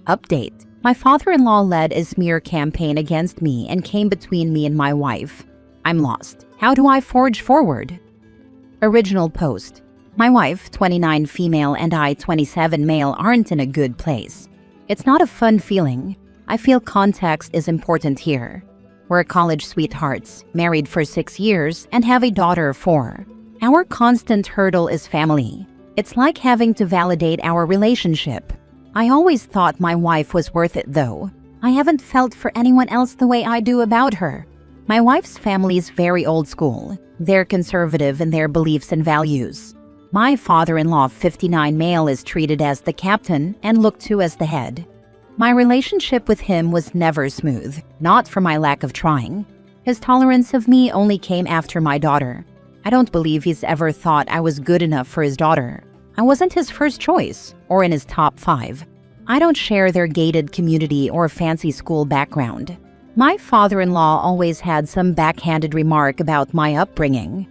Update: my father-in-law led a smear campaign against me and came between me and my wife. I'm lost. How do I forge forward? Original post: my wife, 29 female, and I, 27 male, aren't in a good place. It's not a fun feeling. I feel context is important here. We're college sweethearts, married for 6 years, and have a daughter of 4. Our constant hurdle is family. It's like having to validate our relationship. I always thought my wife was worth it, though. I haven't felt for anyone else the way I do about her. My wife's family is very old school. They're conservative in their beliefs and values. My father-in-law, 59 male, is treated as the captain and looked to as the head. My relationship with him was never smooth, not for my lack of trying. His tolerance of me only came after my daughter. I don't believe he's ever thought I was good enough for his daughter. I wasn't his first choice, or in his top 5. I don't share their gated community or fancy school background. My father-in-law always had some backhanded remark about my upbringing.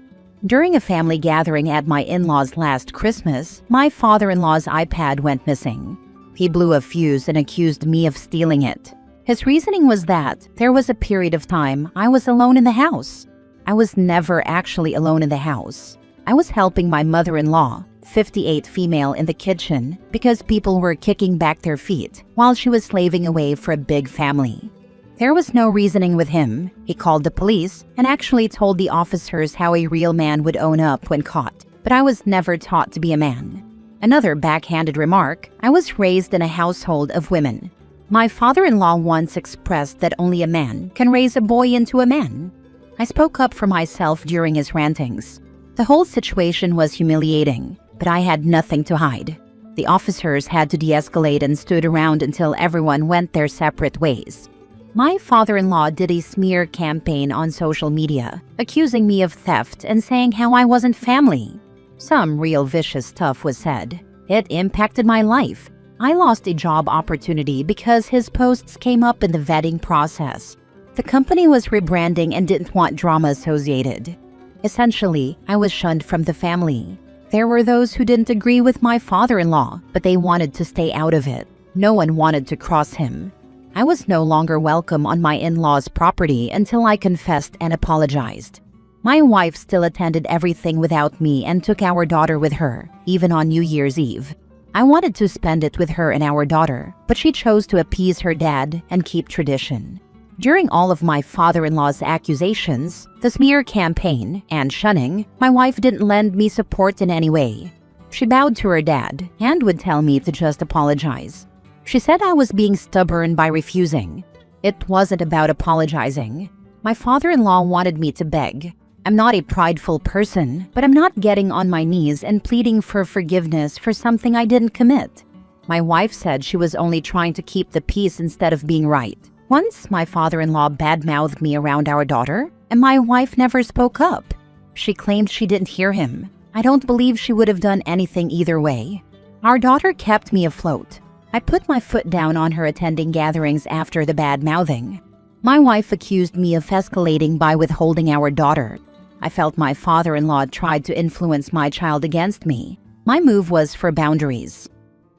During a family gathering at my in-laws last Christmas, my father-in-law's iPad went missing. He blew a fuse and accused me of stealing it. His reasoning was that there was a period of time I was alone in the house. I was never actually alone in the house. I was helping my mother-in-law, 58 female, in the kitchen because people were kicking back their feet while she was slaving away for a big family. There was no reasoning with him. He called the police and actually told the officers how a real man would own up when caught, but I was never taught to be a man. Another backhanded remark: I was raised in a household of women. My father-in-law once expressed that only a man can raise a boy into a man. I spoke up for myself during his rantings. The whole situation was humiliating, but I had nothing to hide. The officers had to de-escalate and stood around until everyone went their separate ways. My father-in-law did a smear campaign on social media, accusing me of theft and saying how I wasn't family. Some real vicious stuff was said. It impacted my life. I lost a job opportunity because his posts came up in the vetting process. The company was rebranding and didn't want drama associated. Essentially, I was shunned from the family. There were those who didn't agree with my father-in-law, but they wanted to stay out of it. No one wanted to cross him. I was no longer welcome on my in-laws' property until I confessed and apologized. My wife still attended everything without me and took our daughter with her, even on New Year's Eve. I wanted to spend it with her and our daughter, but she chose to appease her dad and keep tradition. During all of my father-in-law's accusations, the smear campaign, and shunning, my wife didn't lend me support in any way. She bowed to her dad and would tell me to just apologize. She said I was being stubborn by refusing. It wasn't about apologizing. My father-in-law wanted me to beg. I'm not a prideful person, but I'm not getting on my knees and pleading for forgiveness for something I didn't commit. My wife said she was only trying to keep the peace instead of being right. Once, my father-in-law badmouthed me around our daughter, and my wife never spoke up. She claimed she didn't hear him. I don't believe she would have done anything either way. Our daughter kept me afloat. I put my foot down on her attending gatherings after the bad-mouthing. My wife accused me of escalating by withholding our daughter. I felt my father-in-law tried to influence my child against me. My move was for boundaries.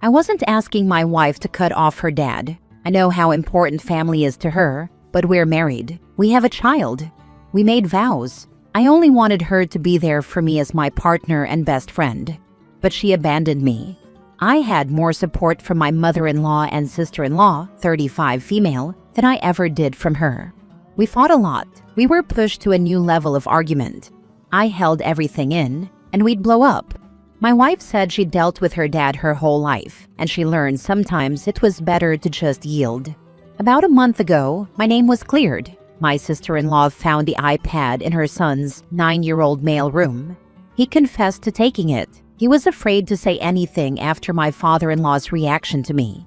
I wasn't asking my wife to cut off her dad. I know how important family is to her, but we're married. We have a child. We made vows. I only wanted her to be there for me as my partner and best friend. But she abandoned me. I had more support from my mother-in-law and sister-in-law, 35 female, than I ever did from her. We fought a lot. We were pushed to a new level of argument. I held everything in, and we'd blow up. My wife said she dealt with her dad her whole life, and she learned sometimes it was better to just yield. About a month ago, my name was cleared. My sister-in-law found the iPad in her son's 9-year-old male room. He confessed to taking it. He was afraid to say anything after my father-in-law's reaction to me.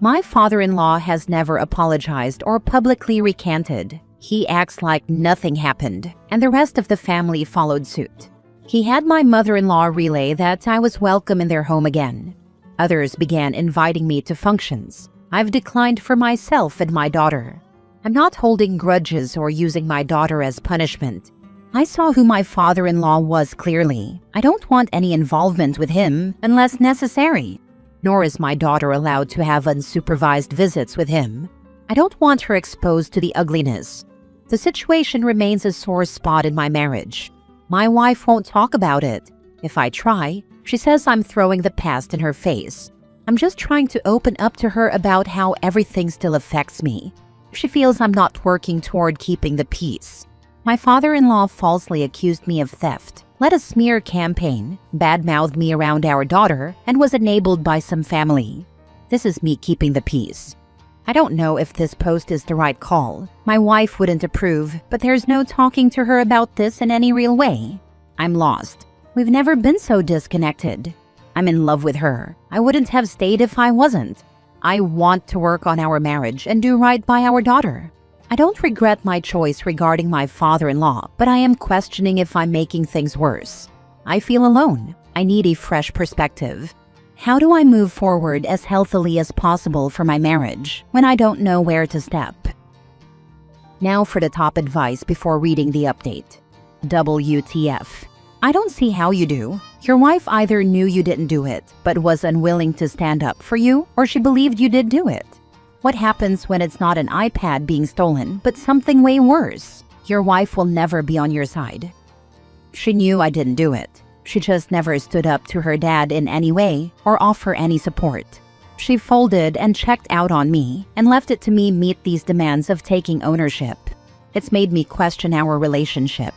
My father-in-law has never apologized or publicly recanted. He acts like nothing happened, and the rest of the family followed suit. He had my mother-in-law relay that I was welcome in their home again. Others began inviting me to functions. I've declined for myself and my daughter. I'm not holding grudges or using my daughter as punishment. I saw who my father-in-law was clearly. I don't want any involvement with him unless necessary. nor is my daughter allowed to have unsupervised visits with him. I don't want her exposed to the ugliness. The situation remains a sore spot in my marriage. My wife won't talk about it. If I try, she says I'm throwing the past in her face. I'm just trying to open up to her about how everything still affects me. She feels I'm not working toward keeping the peace. My father-in-law falsely accused me of theft, led a smear campaign, badmouthed me around our daughter, and was enabled by some family. This is me keeping the peace. I don't know if this post is the right call. My wife wouldn't approve, but there's no talking to her about this in any real way. I'm lost. We've never been so disconnected. I'm in love with her. I wouldn't have stayed if I wasn't. I want to work on our marriage and do right by our daughter. I don't regret my choice regarding my father-in-law, but I am questioning if I'm making things worse. I feel alone. I need a fresh perspective. How do I move forward as healthily as possible for my marriage when I don't know where to step? Now for the top advice before reading the update. WTF. I don't see how you do. Your wife either knew you didn't do it, but was unwilling to stand up for you, or she believed you did do it. What happens when it's not an iPad being stolen, but something way worse? Your wife will never be on your side. She knew I didn't do it. She just never stood up to her dad in any way or offer any support. She folded and checked out on me and left it to me meet these demands of taking ownership. It's made me question our relationship.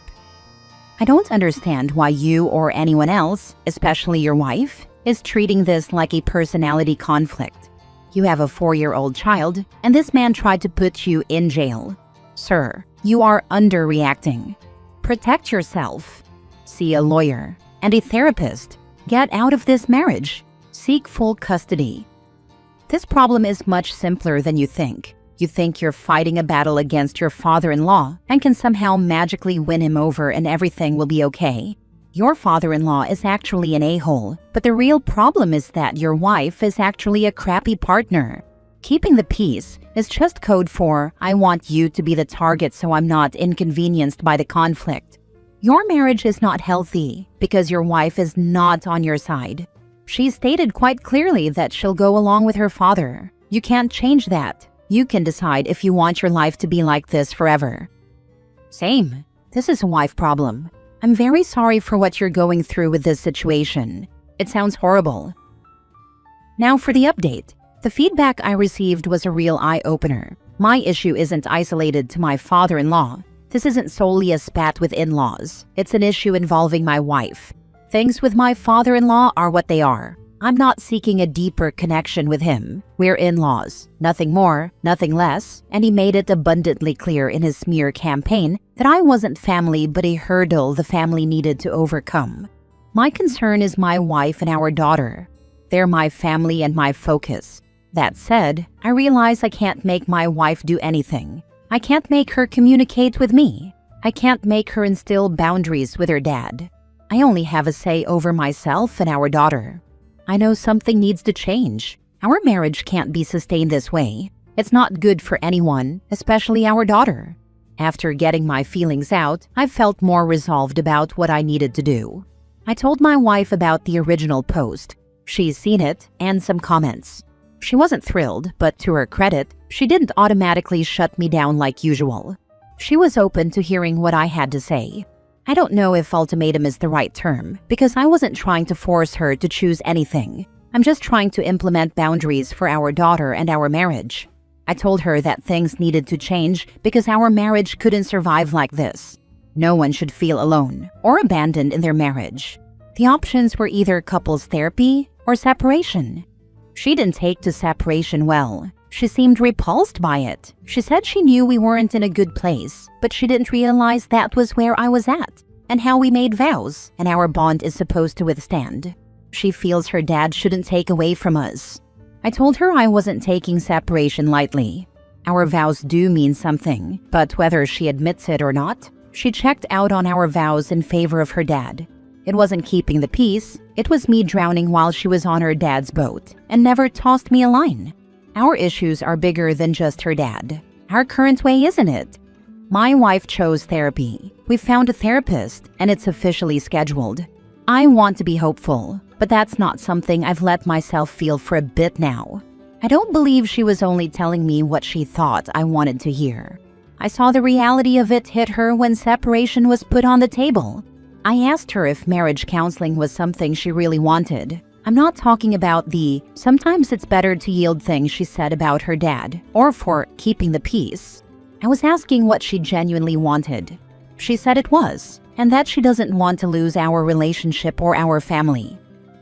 I don't understand why you or anyone else, especially your wife, is treating this like a personality conflict. You have a 4-year-old child, and this man tried to put you in jail. Sir, you are underreacting. Protect yourself. See a lawyer and a therapist. Get out of this marriage. Seek full custody. This problem is much simpler than you think. You think you're fighting a battle against your father-in-law and can somehow magically win him over and everything will be okay. Your father-in-law is actually an a-hole, but the real problem is that your wife is actually a crappy partner. Keeping the peace is just code for, I want you to be the target so I'm not inconvenienced by the conflict. Your marriage is not healthy because your wife is not on your side. She stated quite clearly that she'll go along with her father. You can't change that. You can decide if you want your life to be like this forever. Same. This is a wife problem. I'm very sorry for what you're going through with this situation. It sounds horrible. Now for the update. The feedback I received was a real eye-opener. My issue isn't isolated to my father-in-law. This isn't solely a spat with in-laws. It's an issue involving my wife. Things with my father-in-law are what they are. I'm not seeking a deeper connection with him. We're in-laws. Nothing more, nothing less, and he made it abundantly clear in his smear campaign that I wasn't family but a hurdle the family needed to overcome. My concern is my wife and our daughter. They're my family and my focus. That said, I realize I can't make my wife do anything. I can't make her communicate with me. I can't make her instill boundaries with her dad. I only have a say over myself and our daughter. I know something needs to change. Our marriage can't be sustained this way. It's not good for anyone, especially our daughter. After getting my feelings out, I felt more resolved about what I needed to do. I told my wife about the original post. She's seen it and some comments. She wasn't thrilled, but to her credit, she didn't automatically shut me down like usual. She was open to hearing what I had to say. I don't know if ultimatum is the right term, because I wasn't trying to force her to choose anything. I'm just trying to implement boundaries for our daughter and our marriage. I told her that things needed to change because our marriage couldn't survive like this. No one should feel alone or abandoned in their marriage. The options were either couples therapy or separation. She didn't take to separation well. She seemed repulsed by it. She said she knew we weren't in a good place, but she didn't realize that was where I was at, and how we made vows, and our bond is supposed to withstand. She feels her dad shouldn't take away from us. I told her I wasn't taking separation lightly. Our vows do mean something, but whether she admits it or not, she checked out on our vows in favor of her dad. It wasn't keeping the peace, it was me drowning while she was on her dad's boat, and never tossed me a line. Our issues are bigger than just her dad. Our current way, isn't it? My wife chose therapy. We found a therapist, and it's officially scheduled. I want to be hopeful. but that's not something I've let myself feel for a bit now. I don't believe she was only telling me what she thought I wanted to hear. I saw the reality of it hit her when separation was put on the table. I asked her if marriage counseling was something she really wanted. I'm not talking about the "sometimes it's better to yield" thing she said about her dad, or for keeping the peace. I was asking what she genuinely wanted. She said it was, and that she doesn't want to lose our relationship or our family.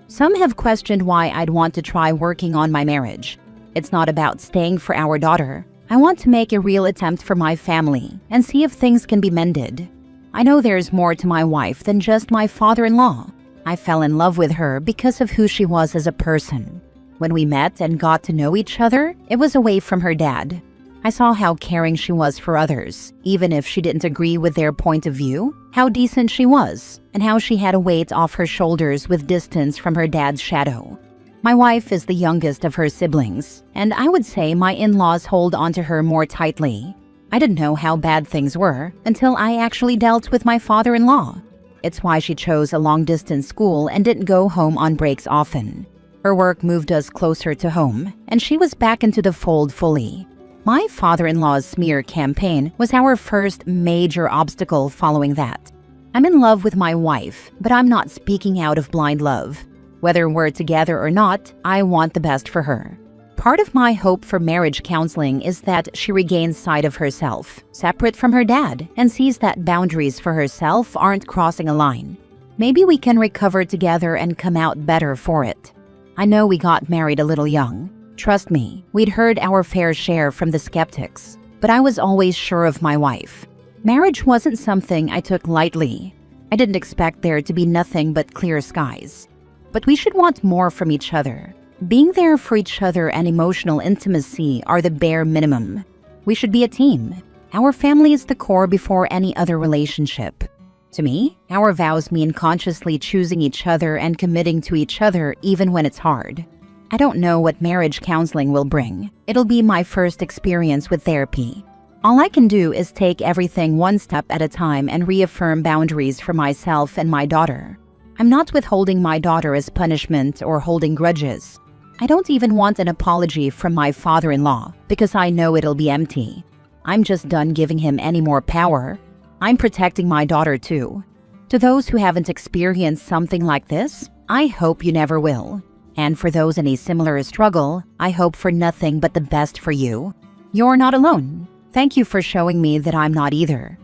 Some have questioned why I'd want to try working on my marriage. It's not about staying for our daughter. I want to make a real attempt for my family and see if things can be mended. I know there's more to my wife than just my father-in-law. I fell in love with her because of who she was as a person. When we met and got to know each other, it was away from her dad. I saw how caring she was for others, even if she didn't agree with their point of view, how decent she was, and how she had a weight off her shoulders with distance from her dad's shadow. My wife is the youngest of her siblings, and I would say my in-laws hold onto her more tightly. I didn't know how bad things were until I actually dealt with my father-in-law. It's why she chose a long-distance school and didn't go home on breaks often. Her work moved us closer to home, and she was back into the fold fully. My father-in-law's smear campaign was our first major obstacle following that. I'm in love with my wife, but I'm not speaking out of blind love. Whether we're together or not, I want the best for her. Part of my hope for marriage counseling is that she regains sight of herself, separate from her dad, and sees that boundaries for herself aren't crossing a line. Maybe we can recover together and come out better for it. I know we got married a little young. Trust me, we'd heard our fair share from the skeptics, but I was always sure of my wife. Marriage wasn't something I took lightly. I didn't expect there to be nothing but clear skies. But we should want more from each other. Being there for each other and emotional intimacy are the bare minimum. We should be a team. Our family is the core before any other relationship. To me, our vows mean consciously choosing each other and committing to each other even when it's hard. I don't know what marriage counseling will bring. It'll be my first experience with therapy. All I can do is take everything one step at a time and reaffirm boundaries for myself and my daughter. I'm not withholding my daughter as punishment or holding grudges. I don't even want an apology from my father-in-law because I know it'll be empty. I'm just done giving him any more power. I'm protecting my daughter too. To those who haven't experienced something like this, I hope you never will. And for those in a similar struggle, I hope for nothing but the best for you. You're not alone. Thank you for showing me that I'm not either.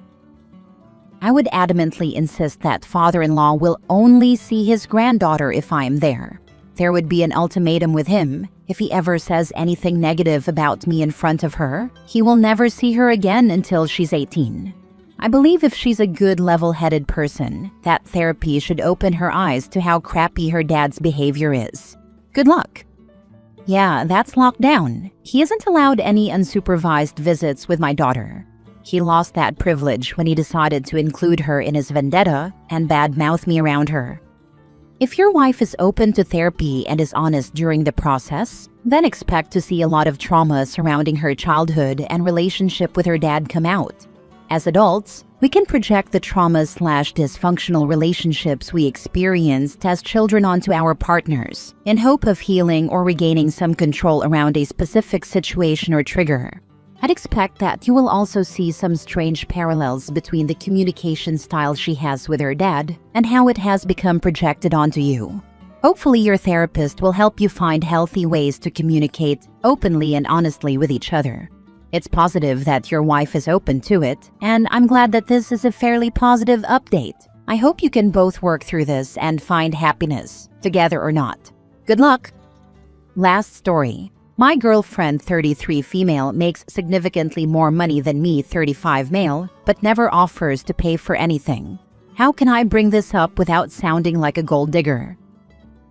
I would adamantly insist that father-in-law will only see his granddaughter if I am there. There would be an ultimatum with him. If he ever says anything negative about me in front of her, he will never see her again until she's 18. I believe if she's a good level-headed person, that therapy should open her eyes to how crappy her dad's behavior is. Good luck. Yeah, that's locked down. He isn't allowed any unsupervised visits with my daughter. He lost that privilege when he decided to include her in his vendetta and badmouth me around her. If your wife is open to therapy and is honest during the process, then expect to see a lot of trauma surrounding her childhood and relationship with her dad come out. As adults, we can project the trauma/dysfunctional relationships we experienced as children onto our partners in hope of healing or regaining some control around a specific situation or trigger. I'd expect that you will also see some strange parallels between the communication style she has with her dad and how it has become projected onto you. Hopefully, your therapist will help you find healthy ways to communicate openly and honestly with each other. It's positive that your wife is open to it, and I'm glad that this is a fairly positive update. I hope you can both work through this and find happiness, together or not. Good luck! Last story. My girlfriend, 33 female, makes significantly more money than me, 35 male, but never offers to pay for anything. How can I bring this up without sounding like a gold digger?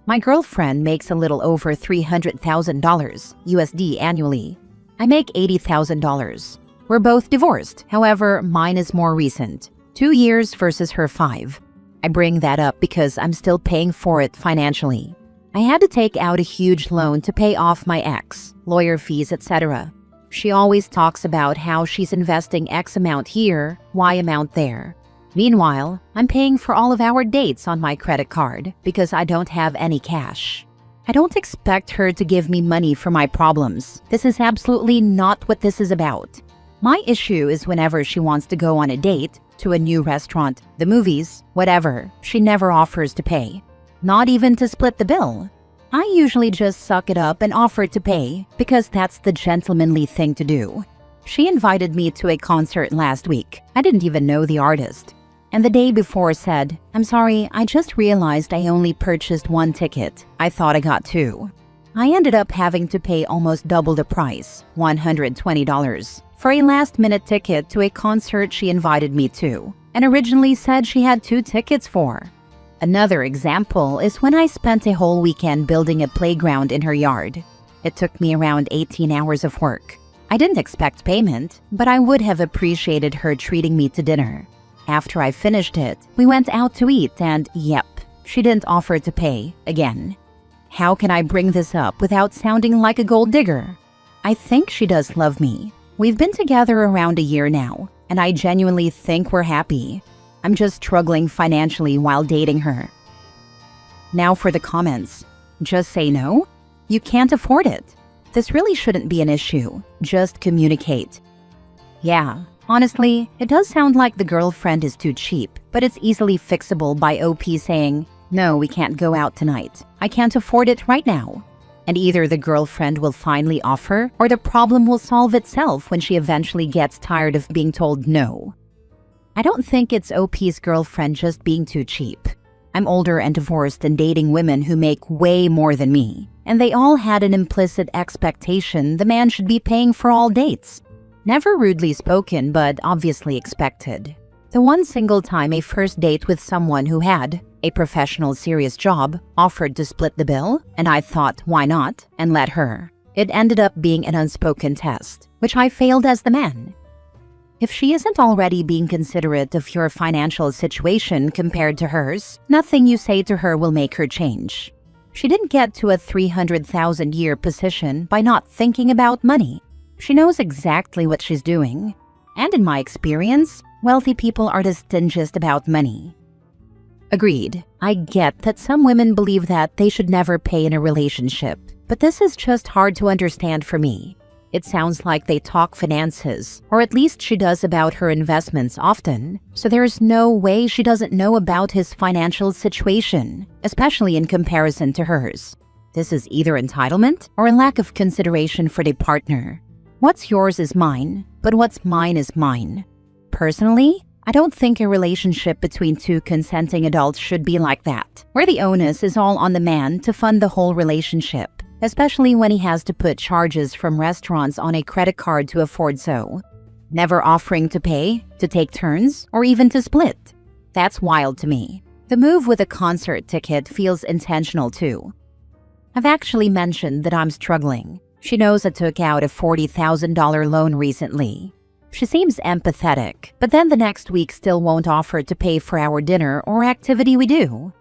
My girlfriend makes a little over $300,000 USD annually. I make $80,000. We're both divorced, however, mine is more recent, 2 years versus her 5. I bring that up because I'm still paying for it financially. I had to take out a huge loan to pay off my ex, lawyer fees, etc. She always talks about how she's investing X amount here, Y amount there. Meanwhile, I'm paying for all of our dates on my credit card because I don't have any cash. I don't expect her to give me money for my problems. This is absolutely not what this is about. My issue is whenever she wants to go on a date, to a new restaurant, the movies, whatever, she never offers to pay. Not even to split the bill. I usually just suck it up and offer to pay because that's the gentlemanly thing to do. She invited me to a concert last week. I didn't even know the artist. And the day before said, "I'm sorry, I just realized I only purchased one ticket. I thought I got two." I ended up having to pay almost double the price, $120, for a last-minute ticket to a concert she invited me to, and originally said she had 2 tickets for. Another example is when I spent a whole weekend building a playground in her yard. It took me around 18 hours of work. I didn't expect payment, but I would have appreciated her treating me to dinner. After I finished it, we went out to eat and, yep, she didn't offer to pay again. How can I bring this up without sounding like a gold digger? I think she does love me. We've been together around a year now, and I genuinely think we're happy. I'm just struggling financially while dating her. Now for the comments. Just say no? You can't afford it. This really shouldn't be an issue. Just communicate. Yeah, honestly, it does sound like the girlfriend is too cheap, but it's easily fixable by OP saying, "No, we can't go out tonight. I can't afford it right now." And either the girlfriend will finally offer, or the problem will solve itself when she eventually gets tired of being told no. I don't think it's OP's girlfriend just being too cheap. I'm older and divorced and dating women who make way more than me, and they all had an implicit expectation the man should be paying for all dates. Never rudely spoken, but obviously expected. The one single time a first date with someone who had a professional serious job offered to split the bill, and I thought, why not, and let her. It ended up being an unspoken test, which I failed as the man. If she isn't already being considerate of your financial situation compared to hers, nothing you say to her will make her change. She didn't get to a 300,000-year position by not thinking about money. She knows exactly what she's doing. And in my experience, wealthy people are the stingiest about money. Agreed. I get that some women believe that they should never pay in a relationship, but this is just hard to understand for me. It sounds like they talk finances, or at least she does about her investments often, so there's no way she doesn't know about his financial situation, especially in comparison to hers. This is either entitlement or a lack of consideration for the partner. What's yours is mine, but what's mine is mine. Personally, I don't think a relationship between 2 consenting adults should be like that, where the onus is all on the man to fund the whole relationship, especially when he has to put charges from restaurants on a credit card to afford so. Never offering to pay, to take turns, or even to split. That's wild to me. The move with a concert ticket feels intentional too. I've actually mentioned that I'm struggling. She knows I took out a $40,000 loan recently. She seems empathetic, but then the next week still won't offer to pay for our dinner or activity we do.